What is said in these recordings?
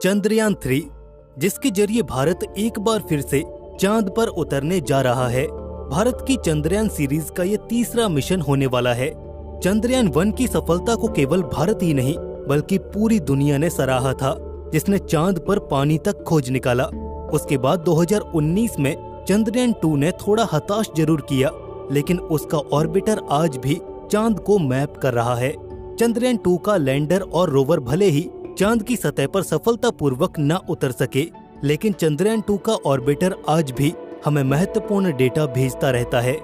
चंद्रयान 3, जिसके जरिए भारत एक बार फिर से चांद पर उतरने जा रहा है। भारत की चंद्रयान सीरीज का ये तीसरा मिशन होने वाला है। चंद्रयान 1 की सफलता को केवल भारत ही नहीं बल्कि पूरी दुनिया ने सराहा था, जिसने चांद पर पानी तक खोज निकाला। उसके बाद 2019 में चंद्रयान 2 ने थोड़ा हताश जरूर किया, लेकिन उसका ऑर्बिटर आज भी चांद को मैप कर रहा है। चंद्रयान 2 का लैंडर और रोवर भले ही चांद की सतह पर सफलतापूर्वक न उतर सके, लेकिन चंद्रयान 2 का ऑर्बिटर आज भी हमें महत्वपूर्ण डेटा भेजता रहता है।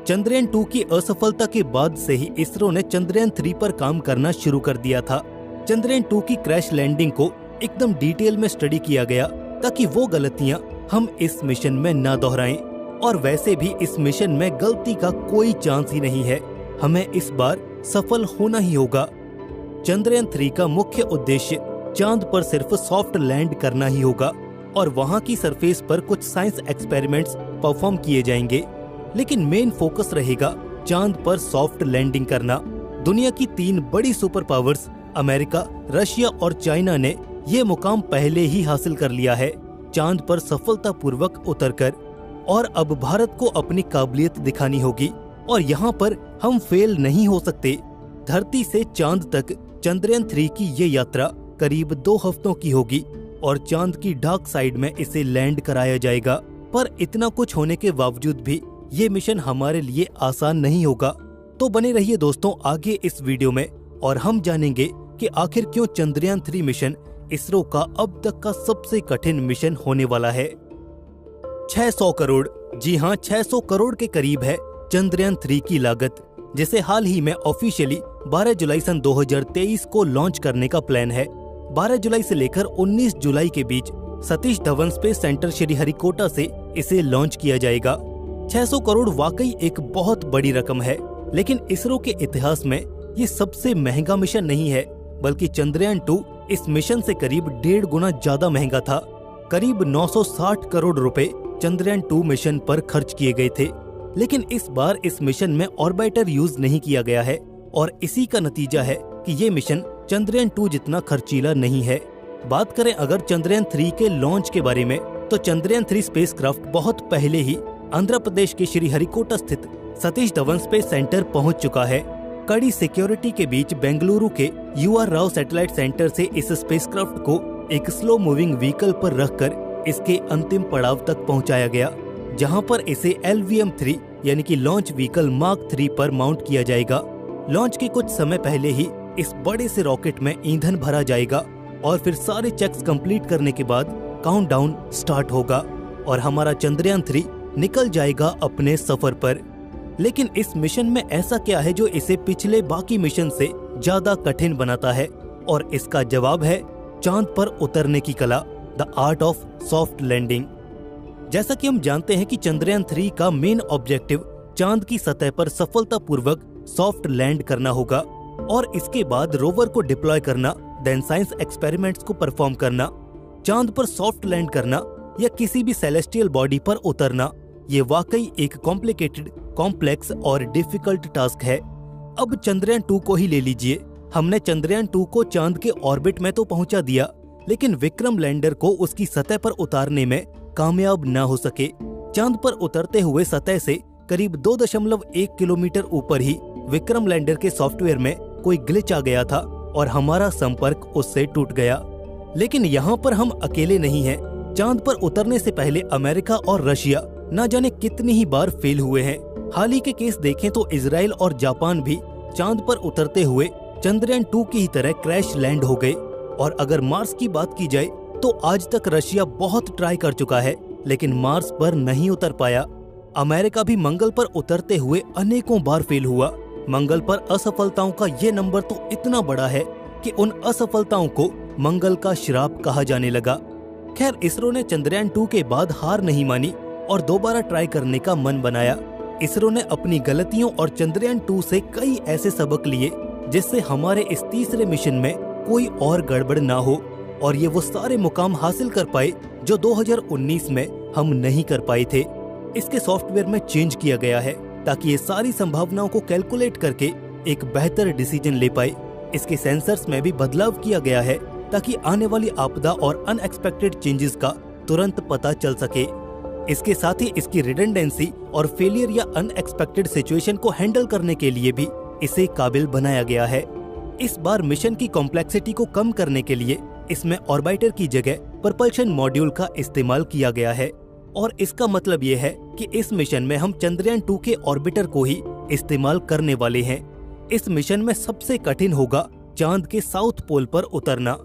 चंद्रयान 2 की असफलता के बाद से ही इसरो ने चंद्रयान 3 पर काम करना शुरू कर दिया था। चंद्रयान 2 की क्रैश लैंडिंग को एकदम डिटेल में स्टडी किया गया ताकि वो गलतियां हम इस मिशन में न दोहराएं। और वैसे भी इस मिशन में गलती का कोई चांस ही नहीं है। हमें इस बार सफल होना ही होगा। चंद्रयान 3 का मुख्य उद्देश्य चांद पर सिर्फ सॉफ्ट लैंड करना ही होगा और वहां की सरफेस पर कुछ साइंस एक्सपेरिमेंट्स परफॉर्म किए जाएंगे, लेकिन मेन फोकस रहेगा चांद पर सॉफ्ट लैंडिंग करना। दुनिया की 3 बड़ी सुपर पावर्स अमेरिका, रशिया और चाइना ने ये मुकाम पहले ही हासिल कर लिया है, चांद पर सफलतापूर्वक उतरकर। और अब भारत को अपनी काबिलियत दिखानी होगी और यहाँ पर हम फेल नहीं हो सकते। धरती से चांद तक चंद्रयान 3 की ये यात्रा करीब 2 हफ्तों की होगी और चांद की डार्क साइड में इसे लैंड कराया जाएगा। पर इतना कुछ होने के बावजूद भी ये मिशन हमारे लिए आसान नहीं होगा। तो बने रहिए दोस्तों आगे इस वीडियो में और हम जानेंगे कि आखिर क्यों चंद्रयान 3 मिशन इसरो का अब तक का सबसे कठिन मिशन होने वाला है। 600 करोड़, जी हाँ 600 करोड़ के करीब है चंद्रयान 3 की लागत, जिसे हाल ही में ऑफिशियली 12 जुलाई सन 2023 को लॉन्च करने का प्लान है। 12 जुलाई से लेकर 19 जुलाई के बीच सतीश धवन स्पेस सेंटर श्रीहरिकोटा से इसे लॉन्च किया जाएगा। 600 करोड़ वाकई एक बहुत बड़ी रकम है, लेकिन इसरो के इतिहास में ये सबसे महंगा मिशन नहीं है, बल्कि चंद्रयान 2 इस मिशन से करीब 1.5 गुना ज्यादा महंगा था। करीब 960 करोड़ रुपए चंद्रयान 2 मिशन पर खर्च किए गए थे, लेकिन इस बार इस मिशन में ऑर्बिटर यूज नहीं किया गया है और इसी का नतीजा है कि ये मिशन चंद्रयान 2 जितना खर्चीला नहीं है। बात करें अगर चंद्रयान 3 के लॉन्च के बारे में, तो चंद्रयान 3 स्पेसक्राफ्ट बहुत पहले ही आंध्र प्रदेश के श्रीहरिकोटा स्थित सतीश धवन स्पेस सेंटर पहुंच चुका है। कड़ी सिक्योरिटी के बीच बेंगलुरु के UR राव सैटेलाइट सेंटर से इस स्पेसक्राफ्ट को एक स्लो मूविंग व्हीकल पर रखकर इसके अंतिम पड़ाव तक पहुंचाया गया, जहां पर इसे LVM-3 यानी कि लॉन्च व्हीकल मार्क 3 पर माउंट किया जाएगा। लॉन्च के कुछ समय पहले ही इस बड़े से रॉकेट में ईंधन भरा जाएगा और फिर सारे चेक्स कंप्लीट करने के बाद काउंटडाउन स्टार्ट होगा और हमारा चंद्रयान 3 निकल जाएगा अपने सफर पर। लेकिन इस मिशन में ऐसा क्या है जो इसे पिछले बाकी मिशन से ज्यादा कठिन बनाता है, और इसका जवाब है चांद पर उतरने की कला, the art of soft landing. जैसा कि हम जानते हैं कि चंद्रयान 3 का मेन ऑब्जेक्टिव चांद की सतह पर सफलतापूर्वक सॉफ्ट लैंड करना होगा और इसके बाद रोवर को डिप्लॉय करना, देन साइंस एक्सपेरिमेंट्स को परफॉर्म करना। चांद पर सॉफ्ट लैंड करना या किसी भी सेलेस्टियल बॉडी पर उतरना, ये वाकई एक कॉम्प्लिकेटेड, कॉम्प्लेक्स और डिफिकल्ट टास्क है। अब चंद्रयान 2 को ही ले लीजिए। हमने चंद्रयान 2 को चांद के ऑर्बिट में तो पहुंचा दिया, लेकिन विक्रम लैंडर को उसकी सतह पर उतारने में कामयाब न हो सके। चांद पर उतरते हुए सतह से करीब 2.1 किलोमीटर ऊपर ही विक्रम लैंडर के सॉफ्टवेयर में कोई ग्लिच आ गया था और हमारा संपर्क उससे टूट गया। लेकिन यहाँ पर हम अकेले नहीं हैं। चांद पर उतरने से पहले अमेरिका और रशिया न जाने कितनी ही बार फेल हुए हैं। हाल ही के केस देखें तो इजराइल और जापान भी चांद पर उतरते हुए चंद्रयान 2 की ही तरह क्रैश लैंड हो गए। और अगर मार्स की बात की जाए तो आज तक रशिया बहुत ट्राई कर चुका है, लेकिन मार्स पर नहीं उतर पाया। अमेरिका भी मंगल पर उतरते हुए अनेकों बार फेल हुआ। मंगल पर असफलताओं का ये नंबर तो इतना बड़ा है कि उन असफलताओं को मंगल का श्राप कहा जाने लगा। खैर, इसरो ने चंद्रयान 2 के बाद हार नहीं मानी और दोबारा ट्राई करने का मन बनाया। इसरो ने अपनी गलतियों और चंद्रयान 2 से कई ऐसे सबक लिए जिससे हमारे इस तीसरे मिशन में कोई और गड़बड़ ना हो और ये वो सारे मुकाम हासिल कर पाए जो 2019 में हम नहीं कर पाए थे। इसके सॉफ्टवेयर में चेंज किया गया है ताकि ये सारी संभावनाओं को कैलकुलेट करके एक बेहतर डिसीजन ले पाए। इसके सेंसर्स में भी बदलाव किया गया है ताकि आने वाली आपदा और अनएक्सपेक्टेड चेंजेस का तुरंत पता चल सके। इसके साथ ही इसकी रिडंडेंसी और फेलियर या अनएक्सपेक्टेड सिचुएशन को हैंडल करने के लिए भी इसे काबिल बनाया गया है। इस बार मिशन की कॉम्प्लेक्सिटी को कम करने के लिए इसमें ऑर्बिटर की जगह प्रपल्शन मॉड्यूल का इस्तेमाल किया गया है और इसका मतलब ये है कि इस मिशन में हम चंद्रयान 2 के ऑर्बिटर को ही इस्तेमाल करने वाले हैं। इस मिशन में सबसे कठिन होगा चांद के साउथ पोल पर उतरना।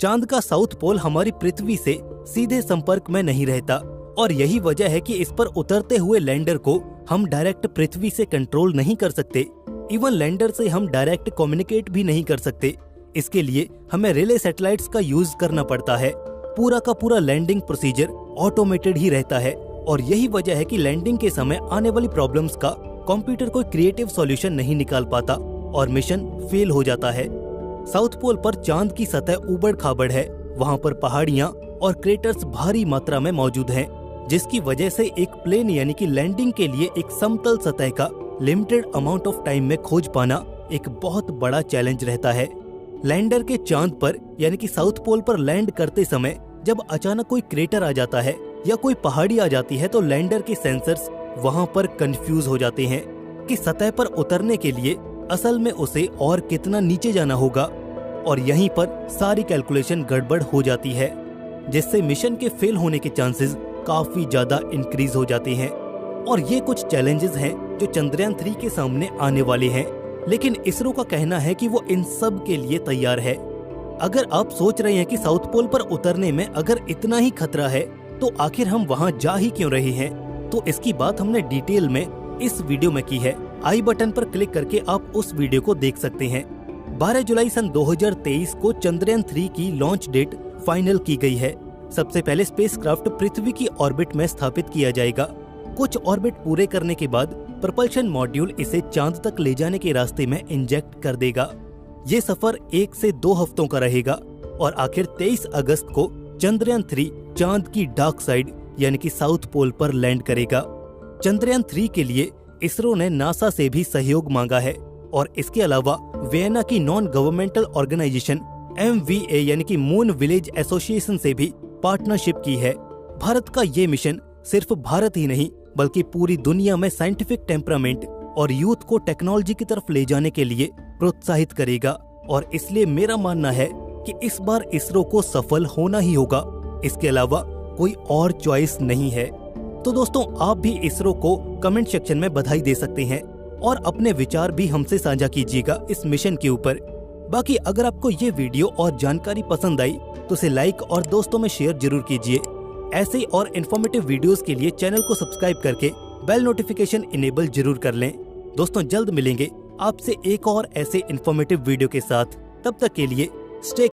चांद का साउथ पोल हमारी पृथ्वी से सीधे संपर्क में नहीं रहता और यही वजह है कि इस पर उतरते हुए लैंडर को हम डायरेक्ट पृथ्वी से कंट्रोल नहीं कर सकते। इवन लैंडर से हम डायरेक्ट कम्युनिकेट भी नहीं कर सकते। इसके लिए हमें रिले सैटेलाइट्स का यूज करना पड़ता है। पूरा का पूरा लैंडिंग प्रोसीजर ऑटोमेटेड ही रहता है और यही वजह है कि लैंडिंग के समय आने वाली प्रॉब्लम्स का कंप्यूटर कोई क्रिएटिव सॉल्यूशन नहीं निकाल पाता और मिशन फेल हो जाता है। साउथ पोल पर चांद की सतह उबड़ खाबड़ है। वहाँ पर पहाड़ियाँ और क्रेटर्स भारी मात्रा में मौजूद हैं, जिसकी वजह से एक प्लेन यानी कि लैंडिंग के लिए एक समतल सतह का लिमिटेड अमाउंट ऑफ टाइम में खोज पाना एक बहुत बड़ा चैलेंज रहता है। लैंडर के चांद पर यानी कि साउथ पोल पर लैंड करते समय जब अचानक कोई क्रेटर आ जाता है या कोई पहाड़ी आ जाती है तो लैंडर के सेंसर्स वहां पर कंफ्यूज हो जाते हैं कि सतह पर उतरने के लिए असल में उसे और कितना नीचे जाना होगा और यहीं पर सारी कैलकुलेशन गड़बड़ हो जाती है, जिससे मिशन के फेल होने के चांसेस काफी ज्यादा इंक्रीज हो जाते हैं। और ये कुछ चैलेंजेस हैं जो चंद्रयान 3 के सामने आने वाले हैं, लेकिन इसरो का कहना है कि वो इन सब के लिए तैयार है। अगर आप सोच रहे हैं कि साउथ पोल पर उतरने में अगर इतना ही खतरा है तो आखिर हम वहां जा ही क्यों रहे हैं, तो इसकी बात हमने डिटेल में इस वीडियो में की है। आई बटन पर क्लिक करके आप उस वीडियो को देख सकते हैं। 12 जुलाई सन 2023 को चंद्रयान 3 की लॉन्च डेट फाइनल की गई है। सबसे पहले स्पेसक्राफ्ट पृथ्वी की ऑर्बिट में स्थापित किया जाएगा। कुछ ऑर्बिट पूरे करने के बाद प्रपल्शन मॉड्यूल इसे चांद तक ले जाने के रास्ते में इंजेक्ट कर देगा। ये सफर 1 से 2 हफ्तों का रहेगा और आखिर 23 अगस्त को चंद्रयान 3 चांद की डार्क साइड यानी कि साउथ पोल पर लैंड करेगा। चंद्रयान 3 के लिए इसरो ने नासा से भी सहयोग मांगा है और इसके अलावा वियना की नॉन गवर्नमेंटल ऑर्गेनाइजेशन MVA यानी कि मून विलेज एसोसिएशन से भी पार्टनरशिप की है। भारत का ये मिशन सिर्फ भारत ही नहीं बल्कि पूरी दुनिया में साइंटिफिक टेम्परामेंट और यूथ को टेक्नोलॉजी की तरफ ले जाने के लिए प्रोत्साहित करेगा और इसलिए मेरा मानना है कि इस बार इसरो को सफल होना ही होगा। इसके अलावा कोई और चॉइस नहीं है। तो दोस्तों, आप भी इसरो को कमेंट सेक्शन में बधाई दे सकते हैं और अपने विचार भी हमसे साझा कीजिएगा इस मिशन के ऊपर। बाकी अगर आपको ये वीडियो और जानकारी पसंद आई तो इसे लाइक और दोस्तों में शेयर जरूर कीजिए। ऐसे और इन्फॉर्मेटिव वीडियोस के लिए चैनल को सब्सक्राइब करके बेल नोटिफिकेशन इनेबल जरूर कर लें। दोस्तों, जल्द मिलेंगे आपसे एक और ऐसे इन्फॉर्मेटिव वीडियो के साथ। तब तक के लिए स्टे